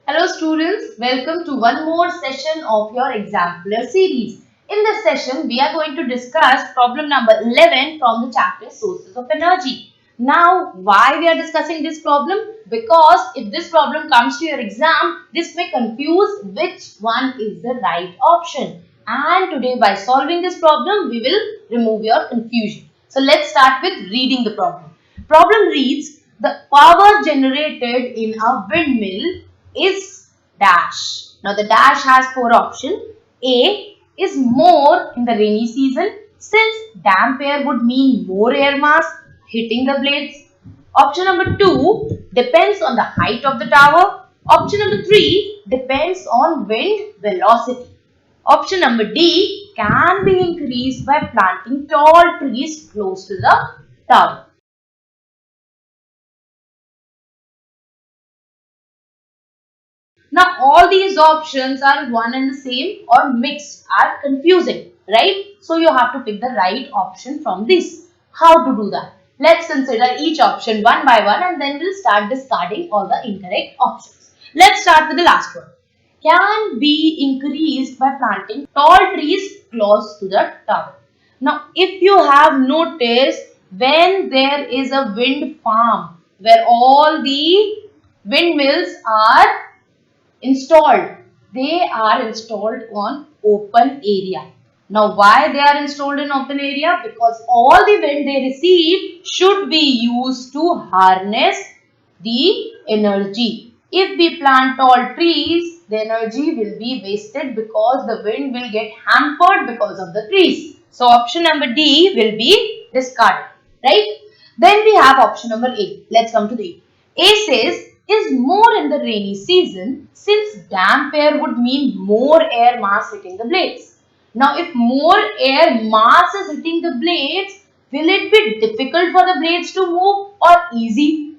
Hello students, welcome to one more session of your Exemplar series. In this session, we are going to discuss problem number 11 from the chapter Sources of Energy. Now, why we are discussing this problem? Because if this problem comes to your exam, this may confuse which one is the right option. And today by solving this problem, we will remove your confusion. So, let's start with reading the problem. Problem reads, the power generated in a windmill is dash. Now the dash has four options. A is more in the rainy season since damp air would mean more air mass hitting the blades. Option number 2 depends on the height of the tower. Option number 3 depends on wind velocity. Option number D can be increased by planting tall trees close to the tower. Now all these options are one and the same or mixed, are confusing, right? So you have to pick the right option from this. How to do that? Let's consider each option one by one and then we'll start discarding all the incorrect options. Let's start with the last one. Can be increased by planting tall trees close to the tower. Now if you have noticed, when there is a wind farm where all the windmills are installed, they are installed on open area. Now why they are installed in open area? Because all the wind they receive should be used to harness the energy. If we plant tall trees, the energy will be wasted because the wind will get hampered because of the trees. So option number D will be discarded, right? Then we have option number A. Let's come to the A. A says is more in the rainy season since damp air would mean more air mass hitting the blades. Now if more air mass is hitting the blades, will it be difficult for the blades to move or easy?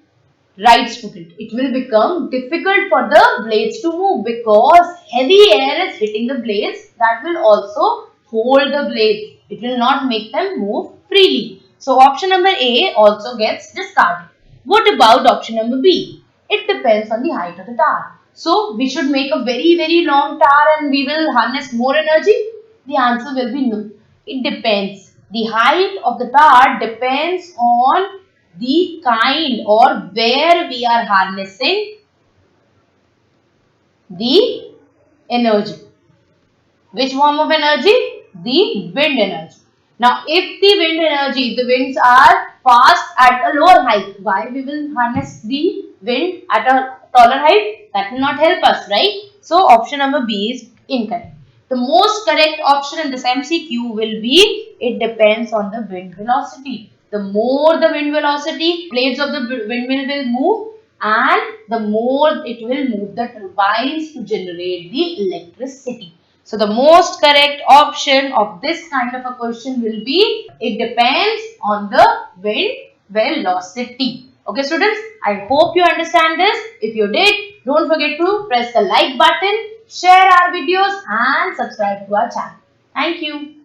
Right student, it will become difficult for the blades to move because heavy air is hitting the blades that will also hold the blades. It will not make them move freely. So option number A also gets discarded. What about option number B? It depends on the height of the tower. So we should make a very long tower and we will harness more energy? The answer will be no. It depends. The height of the tower depends on the kind or where we are harnessing the energy. Which form of energy? The wind energy. Now, if the wind energy, the winds are fast at a lower height, why we will harness the wind at a taller height? That will not help us, right? So, option number B is incorrect. The most correct option in this MCQ will be, it depends on the wind velocity. The more the wind velocity, blades of the windmill will move and the more it will move the turbines to generate the electricity. So the most correct option of this kind of a question will be, it depends on the wind velocity. Okay students, I hope you understand this. If you did, don't forget to press the like button, share our videos and subscribe to our channel. Thank you.